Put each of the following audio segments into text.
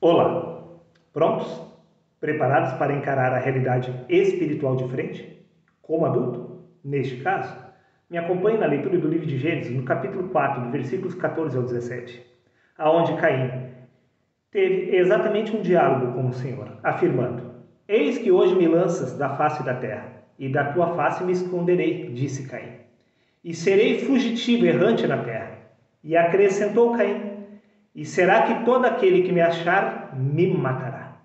Olá, prontos? Preparados para encarar a realidade espiritual de frente? Como adulto? Neste caso, me acompanhe na leitura do livro de Gênesis, no capítulo 4, do versículos 14 ao 17, aonde Caim teve exatamente um diálogo com o Senhor, afirmando: Eis que hoje me lanças da face da terra, e da tua face me esconderei, disse Caim, e serei fugitivo errante na terra. E acrescentou Caim: E será que todo aquele que me achar me matará?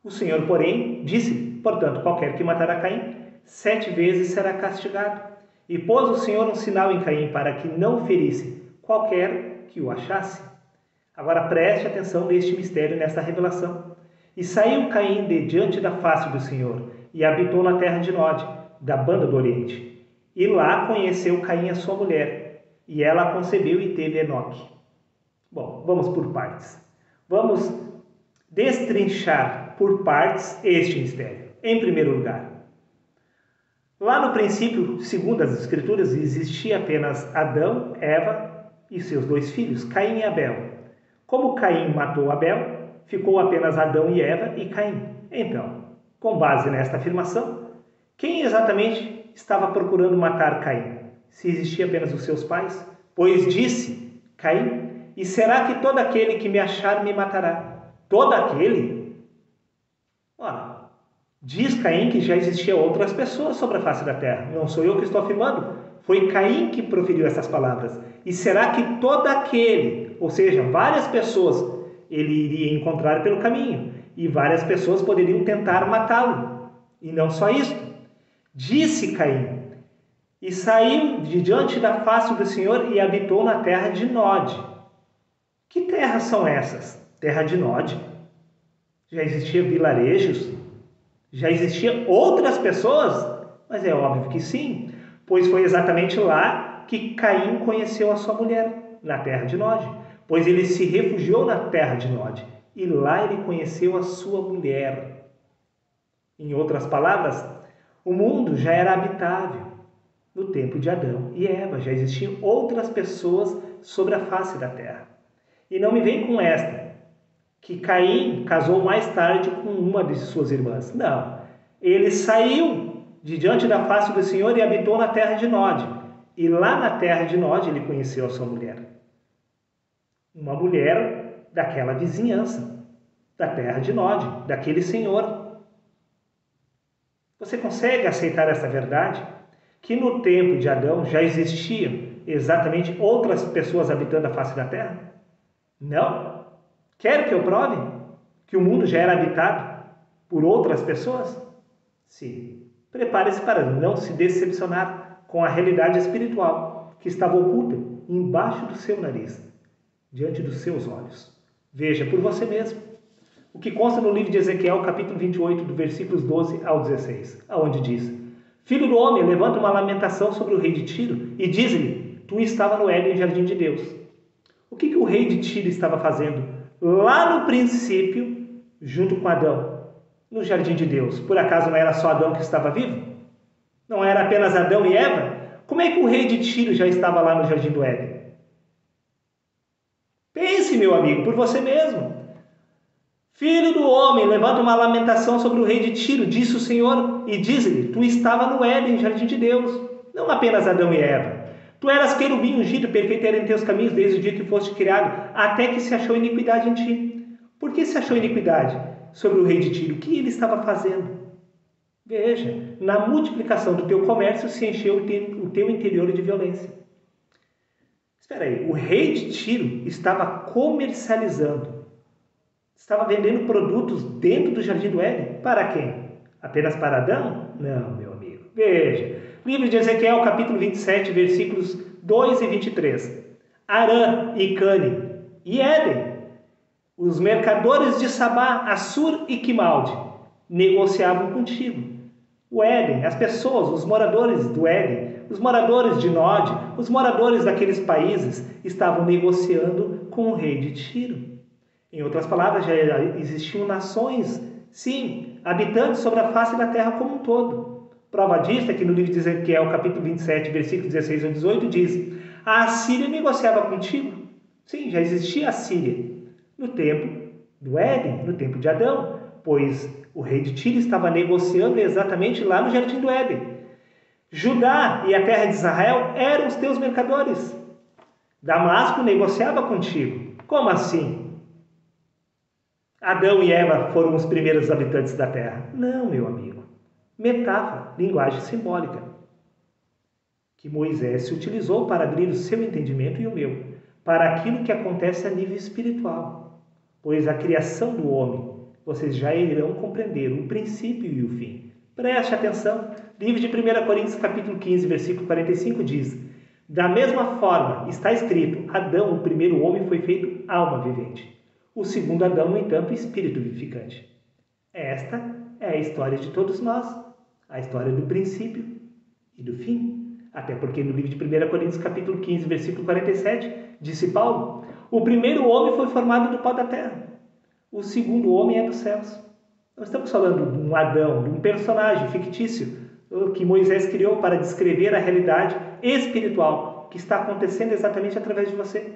O Senhor, porém, disse: Portanto, qualquer que matará Caim, 7 vezes será castigado. E pôs o Senhor um sinal em Caim para que não ferisse qualquer que o achasse. Agora preste atenção neste mistério, nesta revelação. E saiu Caim de diante da face do Senhor, e habitou na terra de Nod, da banda do Oriente. E lá conheceu Caim a sua mulher, e ela concebeu e teve Enoque. Bom, vamos por partes. Vamos destrinchar por partes este mistério. Em primeiro lugar, lá no princípio, segundo as Escrituras, existia apenas Adão, Eva e seus 2 filhos, Caim e Abel. Como Caim matou Abel, ficou apenas Adão e Eva e Caim. Então, com base nesta afirmação, quem exatamente estava procurando matar Caim? Se existia apenas os seus pais? Pois disse Caim: E será que todo aquele que me achar me matará? Todo aquele? Ora, diz Caim que já existiam outras pessoas sobre a face da terra. Não sou eu que estou afirmando. Foi Caim que proferiu essas palavras. E será que todo aquele, ou seja, várias pessoas, ele iria encontrar pelo caminho? E várias pessoas poderiam tentar matá-lo. E não só isso. Disse Caim: E saiu de diante da face do Senhor e habitou na terra de Nod. Que terras são essas? Terra de Nod? Já existiam vilarejos? Já existiam outras pessoas? Mas é óbvio que sim, pois foi exatamente lá que Caim conheceu a sua mulher, na terra de Nod. Pois ele se refugiou na terra de Nod, e lá ele conheceu a sua mulher. Em outras palavras, o mundo já era habitável. No tempo de Adão e Eva já existiam outras pessoas sobre a face da terra. E não me vem com esta, que Caim casou mais tarde com uma de suas irmãs. Não, ele saiu de diante da face do Senhor e habitou na terra de Nod. E lá na terra de Nod ele conheceu a sua mulher. Uma mulher daquela vizinhança, da terra de Nod, daquele senhor. Você consegue aceitar essa verdade? Que no tempo de Adão já existiam exatamente outras pessoas habitando a face da terra? Não? Quer que eu prove que o mundo já era habitado por outras pessoas? Sim. Prepare-se para não se decepcionar com a realidade espiritual que estava oculta embaixo do seu nariz, diante dos seus olhos. Veja por você mesmo. O que consta no livro de Ezequiel, capítulo 28, do versículos 12 ao 16, aonde diz: Filho do homem, levanta uma lamentação sobre o rei de Tiro e diz-lhe: Tu estava no Éden, jardim de Deus. O que o rei de Tiro estava fazendo lá no princípio, junto com Adão, no jardim de Deus? Por acaso não era só Adão que estava vivo? Não era apenas Adão e Eva? Como é que o rei de Tiro já estava lá no jardim do Éden? Pense, meu amigo, por você mesmo. Filho do homem, levanta uma lamentação sobre o rei de Tiro, disse o Senhor, e diz-lhe: Tu estava no Éden, jardim de Deus, não apenas Adão e Eva. Tu eras querubim ungido, perfeito era em teus caminhos desde o dia que foste criado, até que se achou iniquidade em ti. Por que se achou iniquidade sobre o rei de Tiro? O que ele estava fazendo? Veja, na multiplicação do teu comércio se encheu o teu interior de violência. Espera aí, o rei de Tiro estava comercializando, estava vendendo produtos dentro do jardim do Éden. Para quem? Apenas para Adão? Não, meu amigo. Veja, livro de Ezequiel, capítulo 27, versículos 2 e 23. Arã e Cane e Éden, os mercadores de Sabá, Assur e Quimalde, negociavam contigo. O Éden, as pessoas, os moradores do Éden, os moradores de Nod, os moradores daqueles países, estavam negociando com o rei de Tiro. Em outras palavras, já existiam nações, sim, habitantes sobre a face da terra como um todo. Prova disso é que no livro de Ezequiel, capítulo 27, versículos 16 a 18, diz: A Assíria negociava contigo. Sim, já existia a Síria no tempo do Éden, no tempo de Adão, pois o rei de Tiro estava negociando exatamente lá no jardim do Éden. Judá e a terra de Israel eram os teus mercadores. Damasco negociava contigo. Como assim? Adão e Eva foram os primeiros habitantes da terra. Não, meu amigo. Metáfora, linguagem simbólica, que Moisés se utilizou para abrir o seu entendimento e o meu, para aquilo que acontece a nível espiritual. Pois a criação do homem, vocês já irão compreender o princípio e o fim. Preste atenção. Livro de 1 Coríntios, capítulo 15, versículo 45 diz: da mesma forma, está escrito, Adão, o primeiro homem, foi feito alma vivente. O segundo Adão, no entanto, espírito vivificante. Esta é a história de todos nós, a história do princípio e do fim. Até porque no livro de 1 Coríntios, capítulo 15, versículo 47, disse Paulo, o primeiro homem foi formado do pó da terra, o segundo homem é dos céus. Nós estamos falando de um Adão, de um personagem fictício que Moisés criou para descrever a realidade espiritual que está acontecendo exatamente através de você.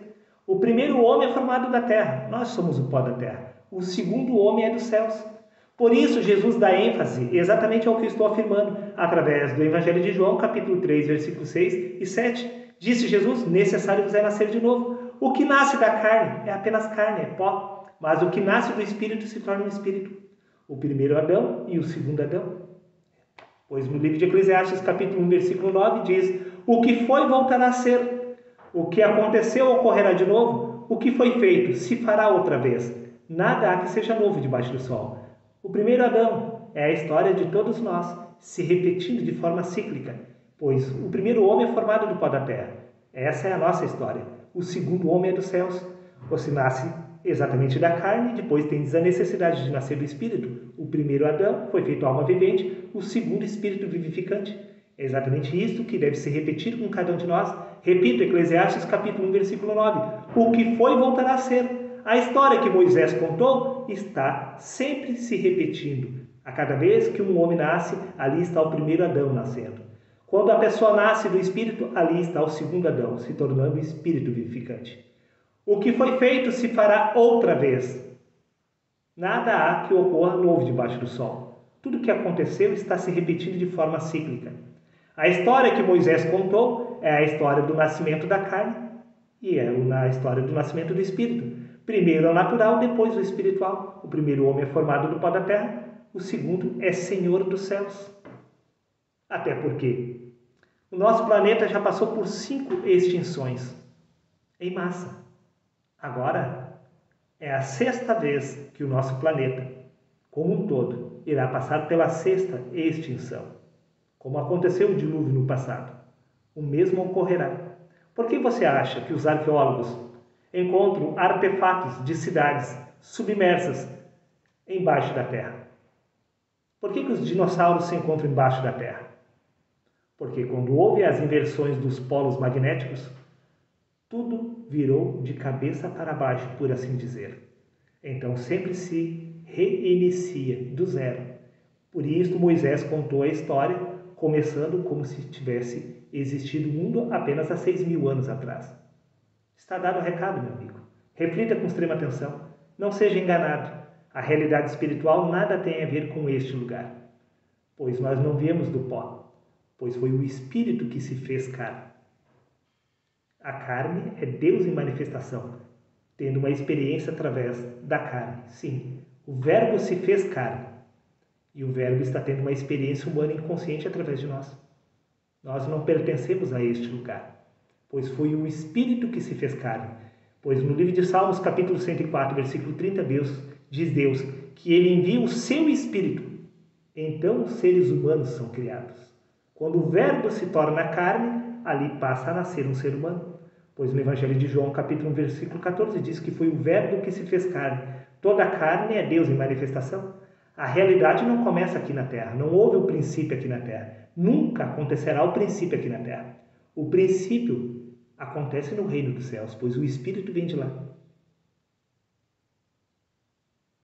O primeiro homem é formado da terra, nós somos o pó da terra. O segundo homem é dos céus. Por isso, Jesus dá ênfase exatamente ao que eu estou afirmando, através do Evangelho de João, capítulo 3, versículos 6 e 7. Disse Jesus, necessário vos é nascer de novo. O que nasce da carne é apenas carne, é pó. Mas o que nasce do Espírito se torna um Espírito. O primeiro Adão e o segundo Adão. Pois no livro de Eclesiastes, capítulo 1, versículo 9, diz, o que foi voltará a ser. O que aconteceu ocorrerá de novo. O que foi feito se fará outra vez. Nada há que seja novo debaixo do sol. O primeiro Adão é a história de todos nós, se repetindo de forma cíclica, pois o primeiro homem é formado do pó da terra. Essa é a nossa história. O segundo homem é dos céus. Você nasce exatamente da carne, depois tens a necessidade de nascer do Espírito. O primeiro Adão foi feito alma vivente, o segundo Espírito vivificante. É exatamente isto que deve ser repetido com cada um de nós. Repito, Eclesiastes capítulo 1, versículo 9. O que foi voltará a ser. A história que Moisés contou está sempre se repetindo. A cada vez que um homem nasce, ali está o primeiro Adão nascendo. Quando a pessoa nasce do Espírito, ali está o segundo Adão, se tornando Espírito vivificante. O que foi feito se fará outra vez. Nada há que ocorra novo debaixo do sol. Tudo o que aconteceu está se repetindo de forma cíclica. A história que Moisés contou é a história do nascimento da carne e é a história do nascimento do Espírito. Primeiro é o natural, depois o espiritual. O primeiro homem é formado do pó da terra, o segundo é Senhor dos céus. Até porque o nosso planeta já passou por 5 extinções em massa. Agora é a 6ª vez que o nosso planeta, como um todo, irá passar pela 6ª extinção. Como aconteceu o dilúvio no passado, o mesmo ocorrerá. Por que você acha que os arqueólogos encontram artefatos de cidades submersas embaixo da Terra? Por que os dinossauros se encontram embaixo da Terra? Porque quando houve as inversões dos polos magnéticos, tudo virou de cabeça para baixo, por assim dizer. Então sempre se reinicia do zero. Por isso Moisés contou a história, começando como se tivesse existido o mundo apenas há 6.000 anos atrás. Está dado o recado, meu amigo. Reflita com extrema atenção. Não seja enganado. A realidade espiritual nada tem a ver com este lugar. Pois nós não viemos do pó. Pois foi o Espírito que se fez carne. A carne é Deus em manifestação, tendo uma experiência através da carne. Sim, o Verbo se fez carne. E o Verbo está tendo uma experiência humana inconsciente através de nós. Nós não pertencemos a este lugar. Pois foi o Espírito que se fez carne. Pois no livro de Salmos, capítulo 104, versículo 30, diz Deus que Ele envia o seu Espírito. Então os seres humanos são criados. Quando o Verbo se torna carne, ali passa a nascer um ser humano. Pois no Evangelho de João, capítulo 1, versículo 14, diz que foi o Verbo que se fez carne. Toda a carne é Deus em manifestação. A realidade não começa aqui na Terra. Não houve o princípio aqui na Terra. Nunca acontecerá o princípio aqui na Terra. O princípio acontece no reino dos céus, pois o Espírito vem de lá.